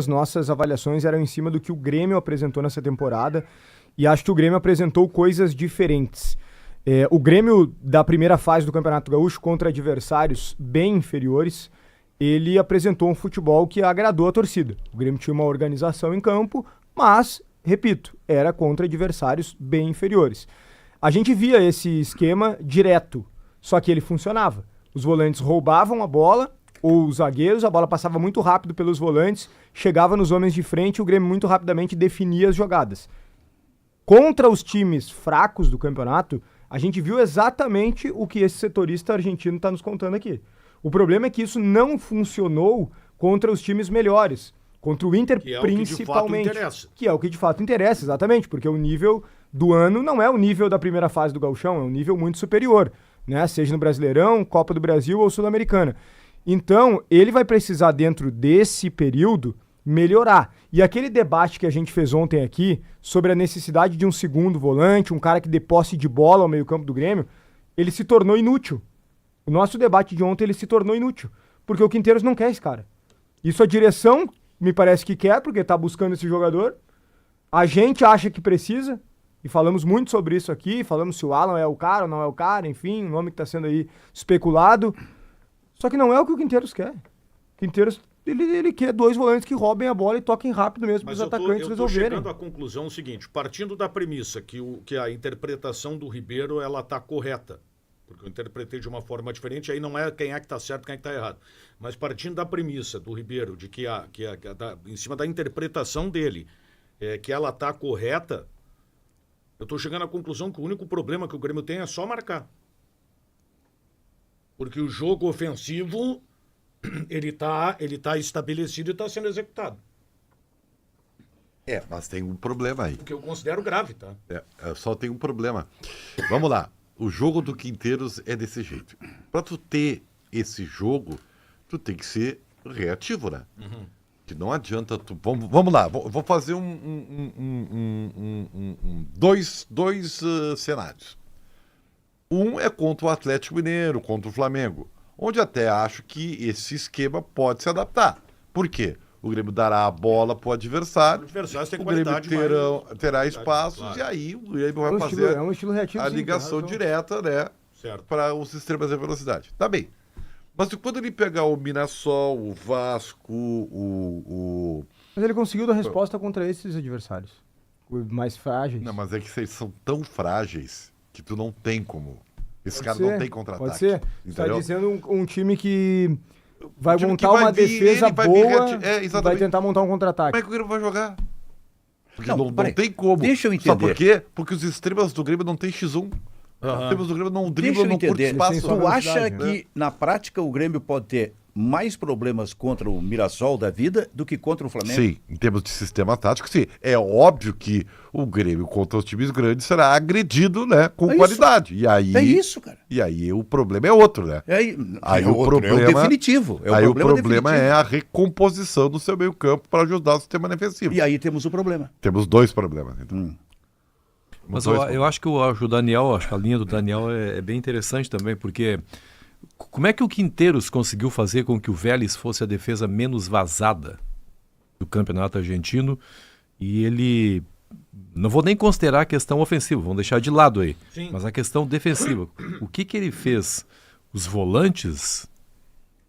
as nossas avaliações eram em cima do que o Grêmio apresentou nessa temporada, e acho que o Grêmio apresentou coisas diferentes. O Grêmio, da primeira fase do Campeonato Gaúcho, contra adversários bem inferiores, ele apresentou um futebol que agradou a torcida. O Grêmio tinha uma organização em campo, mas, repito, era contra adversários bem inferiores. A gente via esse esquema direto, só que ele funcionava. Os volantes roubavam a bola, ou os zagueiros, a bola passava muito rápido pelos volantes, chegava nos homens de frente e o Grêmio muito rapidamente definia as jogadas. Contra os times fracos do campeonato, a gente viu exatamente o que esse setorista argentino está nos contando aqui. O problema é que isso não funcionou contra os times melhores. Contra o Inter, principalmente. Que é o que de fato interessa, exatamente, porque o nível do ano não é o nível da primeira fase do Gauchão, é um nível muito superior, né? Seja no Brasileirão, Copa do Brasil ou Sul-Americana. Então, ele vai precisar, dentro desse período, melhorar. E aquele debate que a gente fez ontem aqui sobre a necessidade de um segundo volante, um cara que dê posse de bola ao meio-campo do Grêmio, ele se tornou inútil. O nosso debate de ontem ele se tornou inútil, porque o Quinteiros não quer esse cara. Isso a direção me parece que quer, porque está buscando esse jogador. A gente acha que precisa, e falamos muito sobre isso aqui, falamos se o Alan é o cara ou não é o cara, enfim, o nome que está sendo aí especulado. Só que não é o que o Quinteiros quer. O Quinteiros, ele quer dois volantes que roubem a bola e toquem rápido mesmo para os atacantes resolverem. Eu estou chegando à conclusão seguinte, partindo da premissa que a interpretação do Ribeiro ela está correta, porque eu interpretei de uma forma diferente, aí não é quem é que está certo, quem é que está errado. Mas partindo da premissa do Ribeiro, de que em cima da interpretação dele, que ela está correta, eu estou chegando à conclusão que o único problema que o Grêmio tem é só marcar. Porque o jogo ofensivo, ele tá estabelecido e está sendo executado. Mas tem um problema aí. O que eu considero grave, tá? Só tem um problema. Vamos lá. O jogo do Quinteiros é desse jeito. Para tu ter esse jogo, tu tem que ser reativo, né? Uhum. Que não adianta tu... Vamos lá. Vou fazer dois cenários. Um é contra o Atlético Mineiro, contra o Flamengo, onde até acho que esse esquema pode se adaptar. Por quê? O Grêmio dará a bola para o adversário, tem o Grêmio terá espaços, claro. E aí o Grêmio vai fazer a ligação direta, né, para os sistemas de velocidade. Tá bem. Mas quando ele pegar o Mirassol, o Vasco, Mas ele conseguiu dar resposta contra esses adversários, os mais frágeis. Não, mas é que eles são tão frágeis que tu não tem como. Esse cara não tem contra-ataque. Pode ser. Você está dizendo um time que vai montar uma defesa boa e vai tentar montar um contra-ataque. Como é que o Grêmio vai jogar? Porque não tem como. Deixa eu entender. Sabe por quê? Porque os extremas do Grêmio não tem X1. Os extremas do Grêmio não driblam, não curtem espaço. Tu acha que, na prática, o Grêmio pode ter mais problemas contra o Mirassol da vida do que contra o Flamengo? Sim, em termos de sistema tático, sim. É óbvio que o Grêmio contra os times grandes será agredido, né, com qualidade. E aí, é isso, cara. E aí o problema é outro, né? Aí o problema é o definitivo. O problema é a recomposição do seu meio campo para ajudar o sistema defensivo. E aí temos o problema. Temos dois problemas, então. Mas eu acho que o Daniel, acho que a linha do Daniel é bem interessante também, porque como é que o Quinteiros conseguiu fazer com que o Vélez fosse a defesa menos vazada do campeonato argentino e ele... Não vou nem considerar a questão ofensiva, vamos deixar de lado aí. Sim. Mas a questão defensiva. O que ele fez? Os volantes...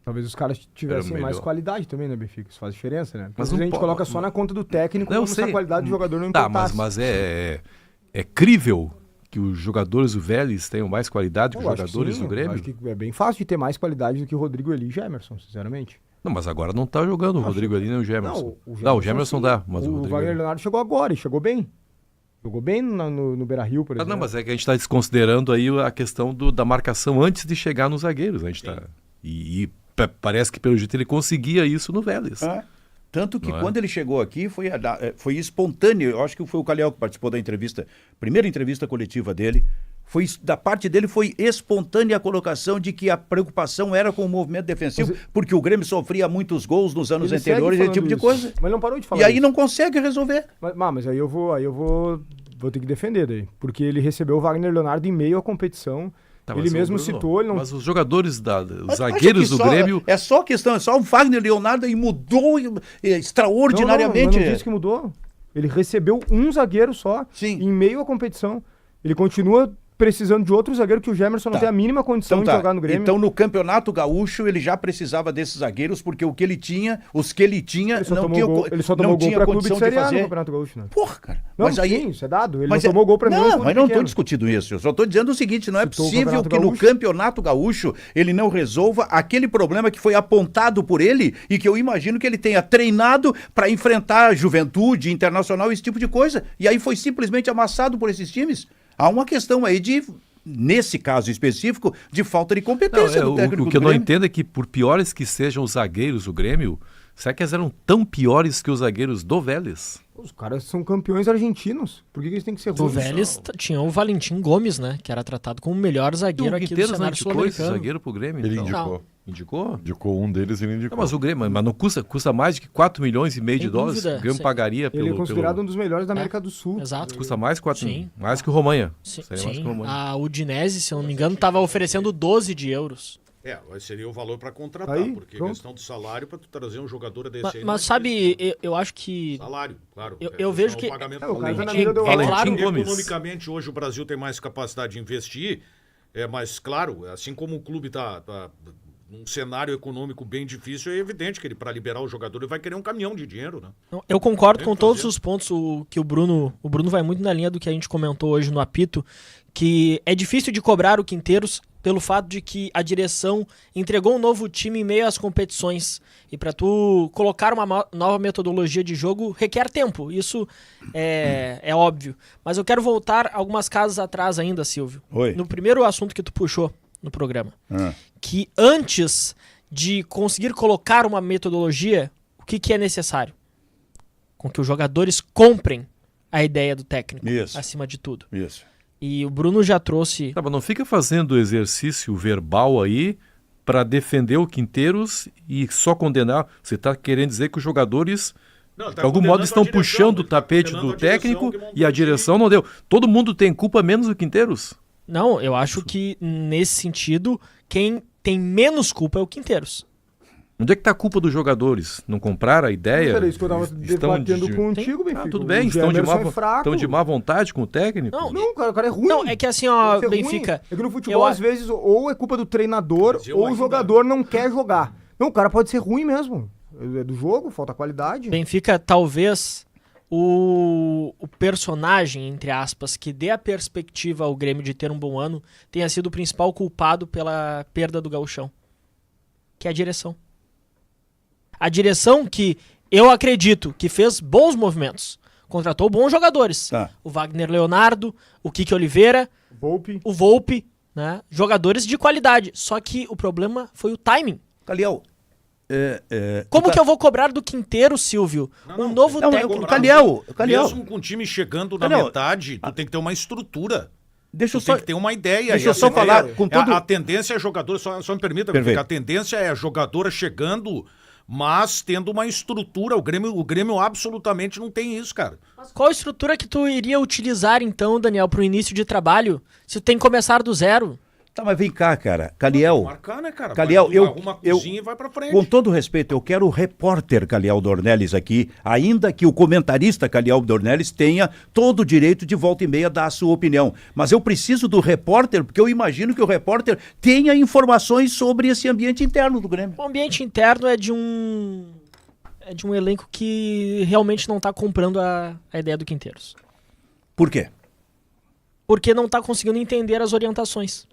Talvez os caras tivessem mais qualidade também, né, Benfica? Isso faz diferença, né? Mas a gente coloca só na conta do técnico como se a qualidade do jogador não importasse. Mas é crível que os jogadores do Vélez tenham mais qualidade que os jogadores do Grêmio? Acho que é bem fácil de ter mais qualidade do que o Rodrigo Eli e Gemerson, sinceramente. Não, mas agora não tá jogando o Rodrigo Eli nem o Gemerson. Não, o Gemerson dá, mas o Rodrigo Wagner Leonardo chegou agora e chegou bem. Jogou bem no Beira-Rio, por exemplo. Não, mas é que a gente está desconsiderando aí a questão da marcação antes de chegar nos zagueiros. A gente tá... E parece que pelo jeito ele conseguia isso no Vélez. Tanto que quando ele chegou aqui foi espontâneo. Eu acho que foi o Calhau que participou da entrevista, primeira entrevista coletiva dele. Da parte dele foi espontânea a colocação de que a preocupação era com o movimento defensivo, porque o Grêmio sofria muitos gols nos anos anteriores, esse tipo de coisa. Mas não parou de falar. E aí não consegue resolver. Mas aí eu vou ter que defender daí. Porque ele recebeu o Wagner Leonardo em meio à competição, Tá, Ele mas, mesmo Bruno, citou, ele não... Mas os jogadores, os Mas zagueiros do acho que Grêmio... É só questão, é só o Wagner Leonardo e mudou extraordinariamente. Não disse que mudou. Ele recebeu um zagueiro só, Sim. em meio à competição. Ele continua precisando de outro zagueiro que o Gemerson não tem a mínima condição de jogar no Grêmio. Então no Campeonato Gaúcho ele já precisava desses zagueiros porque os que ele tinha Ele só tomou gol pra clube de Série A no Campeonato Gaúcho, né? Porra, cara. Não, mas aí sim, isso é dado. Ele mas não tomou gol pra nenhum Não, clube mas não estou pequeno. discutindo isso. Eu só estou dizendo o seguinte, não é Citou o possível Campeonato que no Gaúcho. Campeonato Gaúcho ele não resolva aquele problema que foi apontado por ele e que eu imagino que ele tenha treinado para enfrentar Juventude, Internacional, esse tipo de coisa. E aí foi simplesmente amassado por esses times. Há uma questão aí de, nesse caso específico, de falta de competência do técnico o que eu do não Grêmio. entendo é que, por piores que sejam os zagueiros do Grêmio, será que eles eram tão piores que os zagueiros do Vélez? Os caras são campeões argentinos. Por que eles têm que ser Do ruins? Vélez tinha o Valentim Gomes, né? Que era tratado como o melhor zagueiro aqui do Quinteiros não cenário indicou esse sul-americano. zagueiro pro Grêmio? Ele então? indicou. Indicou? Indicou um deles, ele indicou. Não, mas o Grêmio, mas não custa mais de 4 milhões e meio de Sem dólares. dúvida, O Grêmio sim. pagaria pelo... Ele é considerado pelo... um dos melhores da América do Sul. Exato. Custa mais 4 Sim. mais que o Romanha. Sim, Seria mais que o Romanha. a Udinese, se eu não me engano, estava oferecendo 12 de euros. Seria o valor para contratar, Aí, porque pronto. questão do salário para tu trazer um jogador desse aí. Mas sabe, eu acho que... Salário, claro. Eu vejo que- O cara tá na É, mira do é claro- Gomes. Economicamente, hoje o Brasil tem mais capacidade de investir, mas claro, assim como o clube está num cenário econômico bem difícil, é evidente que ele, para liberar o jogador, ele vai querer um caminhão de dinheiro, né? Eu concordo Tem com que todos fazer. os pontos que o Bruno vai muito na linha do que a gente comentou hoje no apito, que é difícil de cobrar o Quinteiros pelo fato de que a direção entregou um novo time em meio às competições. E para tu colocar uma nova metodologia de jogo requer tempo. Isso é óbvio. Mas eu quero voltar algumas casas atrás ainda, Silvio. Oi. No primeiro assunto que tu puxou no programa. Ah. Que antes de conseguir colocar uma metodologia, o que é necessário? Com que os jogadores comprem a ideia do técnico, Isso. acima de tudo. Isso. E o Bruno já trouxe... Tá, mas não fica fazendo exercício verbal aí para defender o Quinteiros e só condenar. Você está querendo dizer que os jogadores, Não, ele de tá algum condenando modo, a estão direção, puxando o ele tá tapete condenando do a direção técnico que montou e a o time. direção não deu. Todo mundo tem culpa, menos o Quinteiros. Não, eu acho que nesse sentido, quem tem menos culpa é o Quinteiros. Onde é que está a culpa dos jogadores? Não compraram a ideia? Era isso que eu tava debatendo contigo, Benfica. Tudo O bem, estão Gemerson é fraco. estão de má vontade com o técnico? Não, cara, o cara é ruim. Não, é que assim, ó, Ser ruim. Benfica... É que no futebol, eu às vezes, ou é culpa do treinador, Mas eu ou o ainda- jogador não quer jogar. Não, o cara pode ser ruim mesmo. É do jogo, falta qualidade. Benfica, talvez o personagem, entre aspas, que dê a perspectiva ao Grêmio de ter um bom ano, tenha sido o principal culpado pela perda do gauchão. Que é a direção. A direção que eu acredito que fez bons movimentos. Contratou bons jogadores. Tá. O Wagner Leonardo, o Kiki Oliveira, Volpe. o Volpe, né? Jogadores de qualidade. Só que o problema foi o timing. Caliel, Como que eu vou cobrar do Quinteiro, Silvio? Um novo Não, técnico. Caliel, Mesmo com o time chegando na Não, metade, tu tem que ter uma estrutura. deixa eu Tu só... tem que ter uma ideia. Deixa E eu essa só ideia falar com todo- A tendência é jogador, só me permita, Perfeito. a tendência é a jogadora chegando, mas tendo uma estrutura. O Grêmio absolutamente não tem isso, cara. Qual a estrutura que tu iria utilizar, então, Daniel, para o início de trabalho, se tu tem que começar do zero? Tá, mas vem cá, cara. Caliel, Marcar, né, cara? Caliel, Vai, eu- arruma a eu- cozinha e vai pra frente. com todo respeito, eu quero o repórter Caliel Dornelles aqui, ainda que o comentarista Caliel Dornelles tenha todo o direito de volta e meia dar a sua opinião. Mas eu preciso do repórter, porque eu imagino que o repórter tenha informações sobre esse ambiente interno do Grêmio. O ambiente interno é de um elenco que realmente não tá comprando a ideia do Quinteiros. Por quê? Porque não tá conseguindo entender as orientações.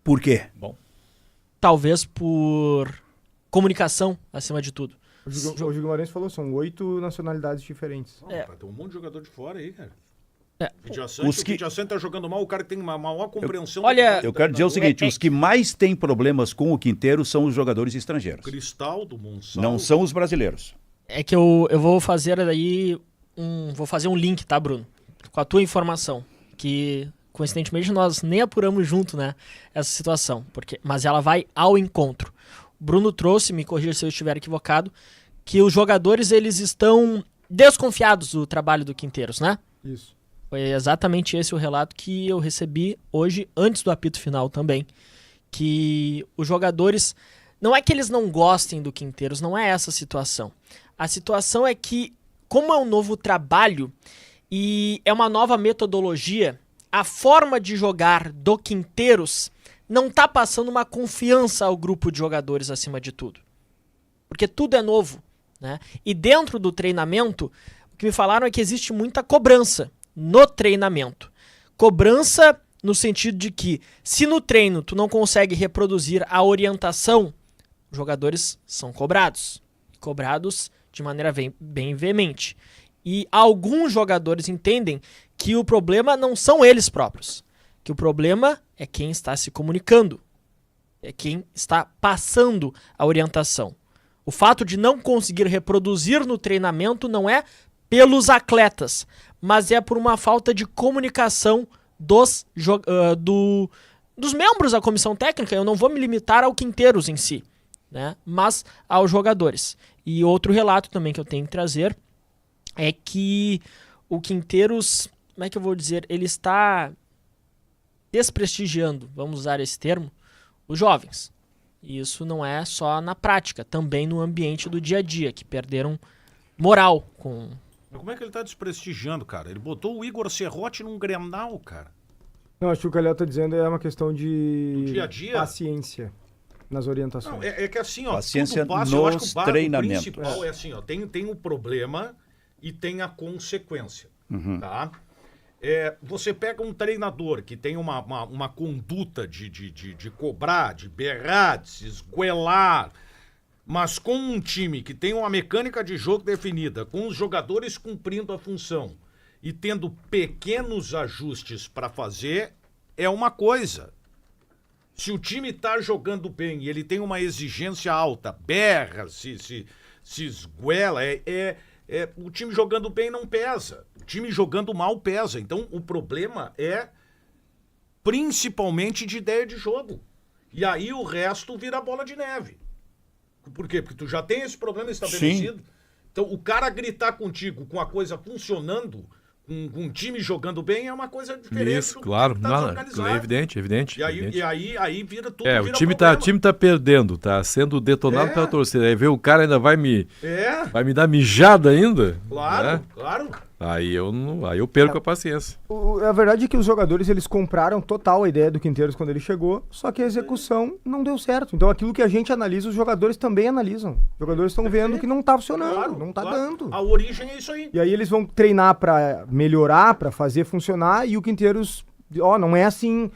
Por quê? Talvez por comunicação, acima de tudo. O Gil Guimarães falou, são 8 nacionalidades diferentes. Não, cara, tem um monte de jogador de fora aí, cara. É. Os O que- Vidiaçante tá jogando mal, o cara tem uma maior compreensão. Olha, Eu quero dizer o seguinte, os que mais têm problemas com o Quinteiro são os jogadores estrangeiros. Cristal do Monsanto. Não são os brasileiros. É que eu vou fazer aí vou fazer um link, tá, Bruno? Com a tua informação, que coincidentemente nós nem apuramos junto, né, essa situação, mas ela vai ao encontro. O Bruno trouxe, me corrija se eu estiver equivocado, que os jogadores eles estão desconfiados do trabalho do Quinteiros, né? Isso. Foi exatamente esse o relato que eu recebi hoje, antes do apito final também. Que os jogadores... Não é que eles não gostem do Quinteiros, não é essa a situação. A situação é que, como é um novo trabalho e é uma nova metodologia, a forma de jogar do Quinteiros não está passando uma confiança ao grupo de jogadores acima de tudo. Porque tudo é novo, né? E dentro do treinamento, o que me falaram é que existe muita cobrança no treinamento. Cobrança no sentido de que, se no treino tu não consegue reproduzir a orientação, os jogadores são cobrados. Cobrados de maneira bem veemente. E alguns jogadores entendem que o problema não são eles próprios. Que o problema é quem está se comunicando. É quem está passando a orientação. O fato de não conseguir reproduzir no treinamento não é pelos atletas, mas é por uma falta de comunicação dos membros da comissão técnica. Eu não vou me limitar ao Quinteiros em si, né, mas aos jogadores. E outro relato também que eu tenho que trazer é que o Quinteiros, como é que eu vou dizer, ele está desprestigiando, vamos usar esse termo, os jovens. E isso não é só na prática, também no ambiente do dia a dia, que perderam moral com... Mas como é que ele tá desprestigiando, cara? Ele botou o Igor Serrote num Grenal, cara. Não, acho que o Calhau tá dizendo é uma questão de do dia a dia. Paciência nas orientações. Não, é que assim, ó, paciência tudo passa, eu acho nos que o treinamentos. principal é assim, ó, tem o problema e tem a consequência, tá? Você pega um treinador que tem uma conduta de cobrar, de berrar, de se esguelar, mas com um time que tem uma mecânica de jogo definida, com os jogadores cumprindo a função e tendo pequenos ajustes para fazer, é uma coisa. Se o time tá jogando bem e ele tem uma exigência alta, berra, se esguela, o time jogando bem não pesa. O time jogando mal pesa. Então, o problema é principalmente de ideia de jogo. E aí o resto vira bola de neve. Por quê? Porque tu já tem esse problema estabelecido. Sim. Então, o cara gritar contigo com a coisa funcionando, com um time jogando bem, é uma coisa diferente. Isso, claro. Não, é evidente. E aí vira tudo. O time tá perdendo, tá sendo detonado pela torcida. Aí vê o cara ainda vai me dar mijada ainda. Claro, né? claro. Aí eu perco a paciência. A verdade é que os jogadores, eles compraram total a ideia do Quinteiros quando ele chegou, só que a execução não deu certo. Então aquilo que a gente analisa, os jogadores também analisam. Os jogadores estão vendo que não tá funcionando, não tá dando. A origem é isso aí. E aí eles vão treinar pra melhorar, pra fazer funcionar, e o Quinteiros, não é assim,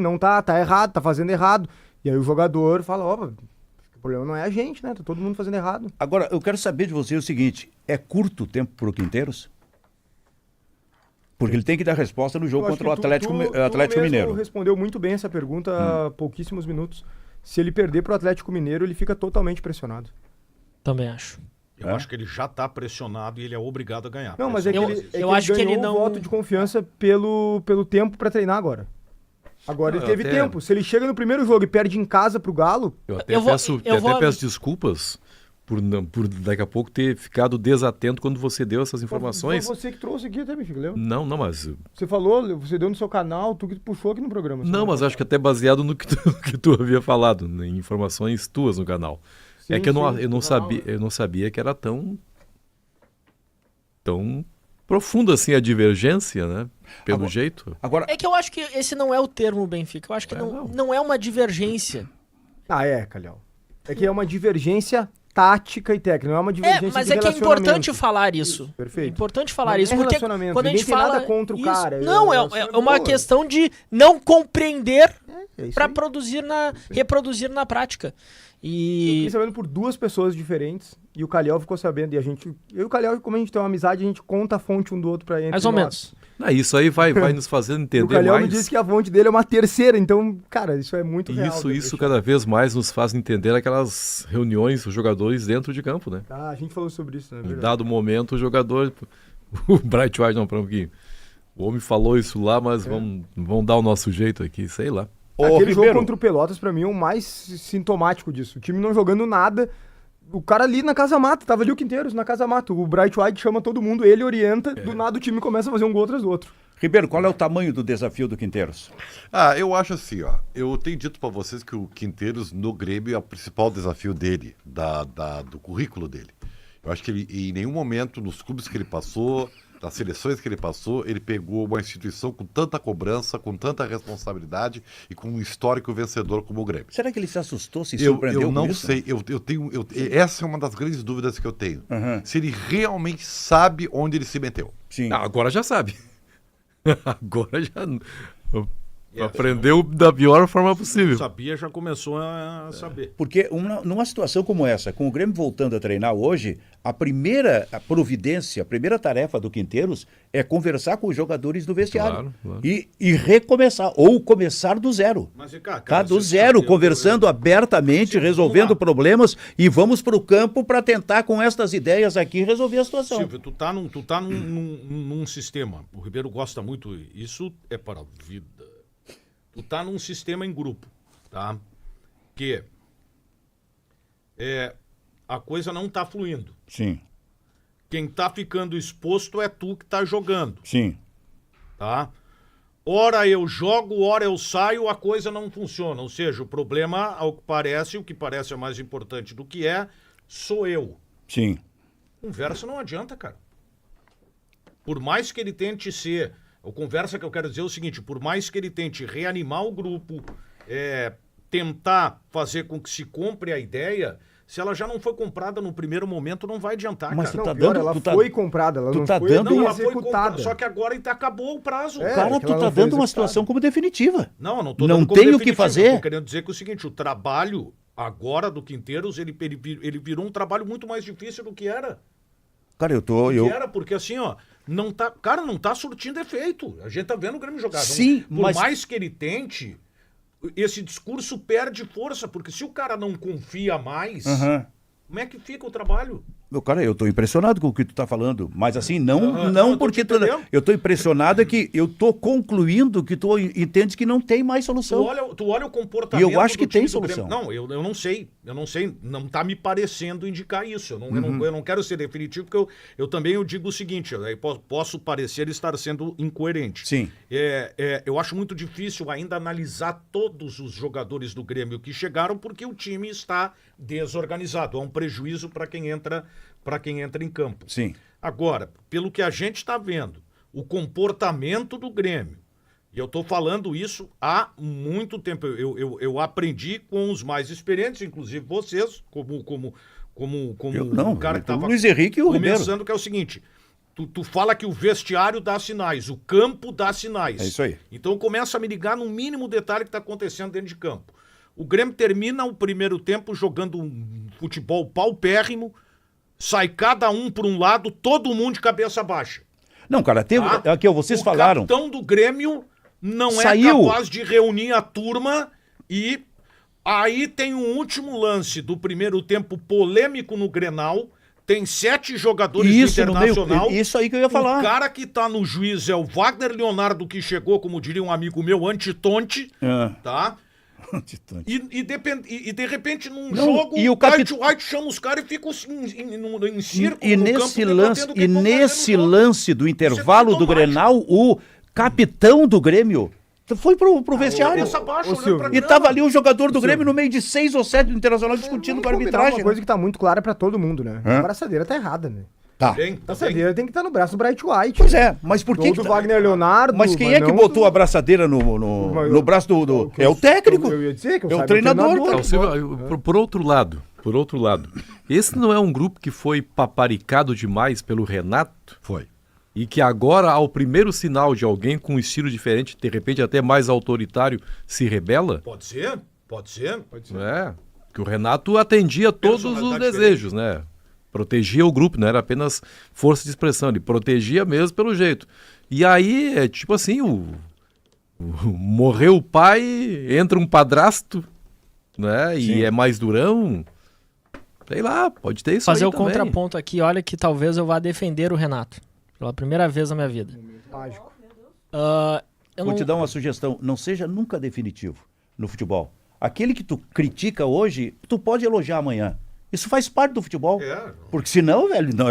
não tá errado, tá fazendo errado. E aí o jogador fala, o problema não é a gente, né? Tá todo mundo fazendo errado. Agora, eu quero saber de você o seguinte, é curto o tempo pro Quinteiros? Porque ele tem que dar resposta no jogo contra o Atlético Mineiro. Tu respondeu muito bem essa pergunta há pouquíssimos minutos. Se ele perder pro Atlético Mineiro, ele fica totalmente pressionado. Também acho. Eu acho que ele já tá pressionado e ele é obrigado a ganhar. Não, mas é que eu acho que ele não... o voto de confiança pelo tempo pra treinar agora. Agora ele teve tempo. Se ele chega no primeiro jogo e perde em casa pro Galo... Eu até peço desculpas por daqui a pouco ter ficado desatento quando você deu essas informações. Foi você que trouxe aqui até, meu filho, lembra? Não, mas... Você falou, você deu no seu canal, tu que puxou aqui no programa. Não, mas acho que até baseado no que tu havia falado, em informações tuas no canal. Sim, que eu não sabia que era tão profunda assim a divergência, né? Pelo jeito. Agora, é que eu acho que esse não é o termo, Benfica. Eu acho que não é uma divergência. Calhau. É que é uma divergência tática e técnica, não é uma divergência mas é que é importante falar isso. Perfeito. É importante falar isso, porque quando a gente fala nada contra o cara. Não, é uma questão de não compreender para reproduzir na prática. Eu fiquei sabendo por duas pessoas diferentes e o Calhau ficou sabendo. E eu e o Calhau, como a gente tem uma amizade, a gente conta a fonte um do outro pra entre mais ou menos. Isso aí vai nos fazendo entender mais. O Calhau me disse que a fonte dele é uma terceira, então, cara, isso é muito real. Isso cada vez mais nos faz entender aquelas reuniões, os jogadores dentro de campo, né? A gente falou sobre isso, né? Em dado momento, o jogador... O Bright White não, para um pouquinho. O homem falou isso lá, mas vamos dar o nosso jeito aqui, sei lá. Aquele jogo contra o Pelotas, pra mim, é o mais sintomático disso. O time não jogando nada, O cara ali na Casa Mata, tava ali o Quinteiros, na Casa Mata. O Bright White chama todo mundo, ele orienta, do nada o time começa a fazer um gol atrás do outro. Ribeiro, qual é o tamanho do desafio do Quinteiros? Eu acho assim, ó. Eu tenho dito pra vocês que o Quinteiros no Grêmio é o principal desafio dele, do currículo dele. Eu acho que ele, em nenhum momento, nos clubes que ele passou, nas seleções que ele passou, ele pegou uma instituição com tanta cobrança, com tanta responsabilidade e com um histórico vencedor como o Grêmio. Será que ele se assustou, se surpreendeu eu com não isso? sei, essa é uma das grandes dúvidas que eu tenho. Se ele realmente sabe onde ele se meteu. Sim. Agora já sabe. Agora já aprendeu da pior forma possível. Sabia, já começou a saber. Porque numa situação como essa, com o Grêmio voltando a treinar hoje, a primeira providência, a primeira tarefa do Quinteiros é conversar com os jogadores do vestiário. Claro. E recomeçar, ou começar do zero. Mas, cara, Tá do zero, conversando abertamente, resolvendo problemas, e vamos para o campo para tentar, com estas ideias aqui, resolver a situação. Silvio, tu tá num sistema. O Ribeiro gosta muito. Isso é para a vida. Tu tá num sistema em grupo, tá? Que a coisa não tá fluindo. Sim, Quem tá ficando exposto é tu que tá jogando, sim. tá? Ora eu jogo, ora eu saio, a coisa não funciona. Ou seja, o problema, o que parece é mais importante do que sou eu. Sim. Conversa não adianta, cara. Por mais que ele tente ser... A conversa que eu quero dizer é o seguinte, por mais que ele tente reanimar o grupo, tentar fazer com que se compre a ideia, se ela já não foi comprada no primeiro momento, não vai adiantar, Mas cara. tu tá Não, pior, dando- ela tu tá- foi comprada, ela tu não tá foi dando- bem Não, ela foi executada. comprada, só que agora acabou o prazo. Cara, que tu ela tá não foi dando uma executada. situação como definitiva. Não, eu não tô Não dando como tem o que definitivo. fazer. Eu tô querendo dizer que é o seguinte, o trabalho agora do Quinteiros, ele virou um trabalho muito mais difícil do que era. Cara, Porque assim, ó, não tá surtindo efeito. A gente tá vendo o Grêmio jogar. Sim, Por mas- mais que ele tente, esse discurso perde força, porque se o cara não confia mais, Aham. como é que fica o trabalho? Cara, eu tô impressionado com o que tu tá falando, mas assim, não não, eu tô porque te entendendo. eu tô impressionado é que eu tô concluindo que tu entende que não tem mais solução. Tu olha o comportamento. E eu acho que do time tem do Grêmio. solução. Não, eu não sei, não tá me parecendo indicar isso. Eu não quero ser definitivo, porque eu também digo o seguinte, aí posso parecer estar sendo incoerente. Sim. Eu acho muito difícil ainda analisar todos os jogadores do Grêmio que chegaram, porque o time está desorganizado. Há um prejuízo para quem entra em campo. Sim. Agora, pelo que a gente está vendo, o comportamento do Grêmio, e eu estou falando isso há muito tempo, eu aprendi com os mais experientes, inclusive vocês, como o cara que estava Luiz Henrique e o Ribeiro. começando, que é o seguinte, tu fala que o vestiário dá sinais, o campo dá sinais. É isso aí. Então começa a me ligar no mínimo detalhe que está acontecendo dentro de campo. O Grêmio termina o primeiro tempo jogando um futebol paupérrimo, sai cada um por um lado, todo mundo de cabeça baixa. Não, cara, Tá? aqui, ó, vocês falaram. O capitão do Grêmio não Saiu. é capaz de reunir a turma e aí tem um último lance do primeiro tempo polêmico no Grenal, tem 7 jogadores Isso, do no meio, Internacional. isso aí que eu ia falar. O cara que tá no juiz é o Wagner Leonardo, que chegou, como diria um amigo meu, antitonte, tá? E de repente, num Não, jogo, e o White chama os caras e fica em círculo E no nesse campo, lance, debatendo o que e vão fazer nesse no jogo. lance do intervalo Isso é do Grenal, o capitão do Grêmio foi pro vestiário. Cabeça baixa, Ô, olhando Silvio, pra E grama. tava ali o jogador do Grêmio no meio de 6 ou 7 do Internacional discutindo com a Vamos combinar arbitragem. Uma coisa que tá muito clara pra todo mundo, né? A braçadeira tá errada, né? Tá. Tá bem. A braçadeira tem que estar no braço do Bright White. Pois é, mas por que Ou que do tá- Wagner Leonardo. Mas quem é que não botou do- a braçadeira no braço do... É o técnico. Eu ia dizer que eu É o saiba, treinador, treinador. cara. Então, Silvio, por outro lado, esse não é um grupo que foi paparicado demais pelo Renato? Foi. E que agora, ao primeiro sinal de alguém com um estilo diferente, de repente até mais autoritário, se rebela? Pode ser. É, que o Renato atendia todos os Personalidade desejos, né? Protegia o grupo, não era apenas força de expressão, ele protegia mesmo pelo jeito. E aí, é tipo assim, morreu o pai, entra um padrasto, né? E Sim. é mais durão. Sei lá, pode ter isso Fazer aí o também. contraponto aqui, olha que talvez eu vá defender o Renato. Pela primeira vez na minha vida. Mágico. Eu Vou não- te dar uma sugestão. Não seja nunca definitivo no futebol. Aquele que tu critica hoje, tu pode elogiar amanhã. Isso faz parte do futebol. É. Porque senão, velho, não,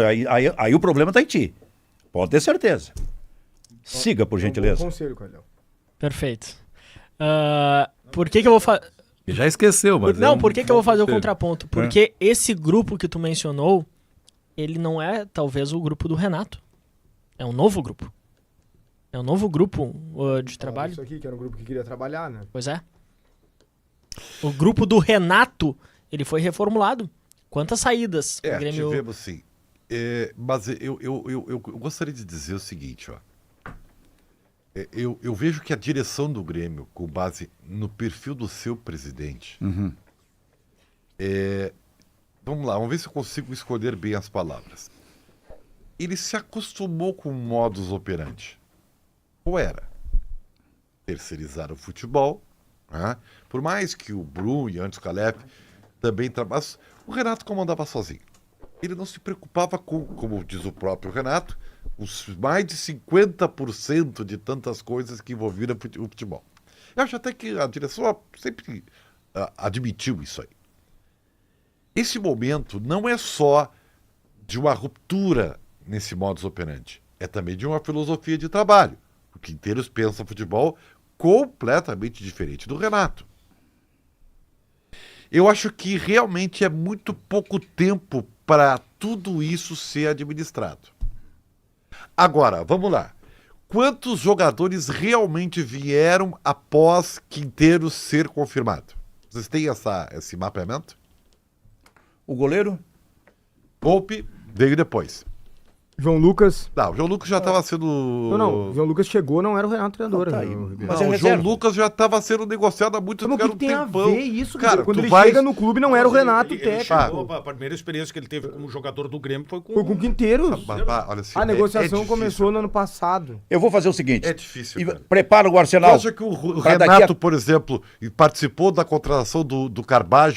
aí o problema está em ti. Pode ter certeza. Siga, por gentileza. Bom conselho, Calhau. Perfeito. Por que eu vou fazer... Já esqueceu, mas... Não, por que eu vou fazer o conselho. contraponto? Porque esse grupo que tu mencionou, ele não é, talvez, o grupo do Renato. É um novo grupo. É um novo grupo de trabalho. Isso aqui, que era um grupo que queria trabalhar, né? Pois é. O grupo do Renato, ele foi reformulado. Quantas saídas? o Grêmio... tivemos sim. Mas eu gostaria de dizer o seguinte, ó. Eu vejo que a direção do Grêmio, com base no perfil do seu presidente, vamos lá, vamos ver se eu consigo escolher bem as palavras. Ele se acostumou com o modus operandi. Qual era? Terceirizar o futebol, né? Por mais que o Bruno e antes o Calef também trabalhassem, o Renato comandava sozinho. Ele não se preocupava com, como diz o próprio Renato, os mais de 50% de tantas coisas que envolviam o futebol. Eu acho até que a direção sempre admitiu isso aí. Esse momento não é só de uma ruptura nesse modus operandi, é também de uma filosofia de trabalho. O Quinteiros pensa futebol completamente diferente do Renato. Eu acho que realmente é muito pouco tempo para tudo isso ser administrado. Agora, vamos lá. Quantos jogadores realmente vieram após Quinteiros ser confirmado? Vocês têm esse mapeamento? O goleiro? Volpe veio depois. João Lucas. Não, o João Lucas já estava sendo... Não. O João Lucas chegou, não era o Renato treinador. Tá né, aí. o Ribeiro. Mas Não, é o João reserva. Lucas já estava sendo negociado há muito Mas o tempo. que tem a ver isso, Cara, quando tu ele vai... chega no clube não era o Renato Ele técnico. chegou, a primeira experiência que ele teve como jogador do Grêmio foi com Foi com o Quinteiros. Olha, assim, A negociação difícil, começou no cara. ano passado. Eu vou fazer o seguinte. É difícil, E cara. prepara o Você Arsenal. acha que o Pra daqui Renato, a- por exemplo, participou da contratação do Carbajo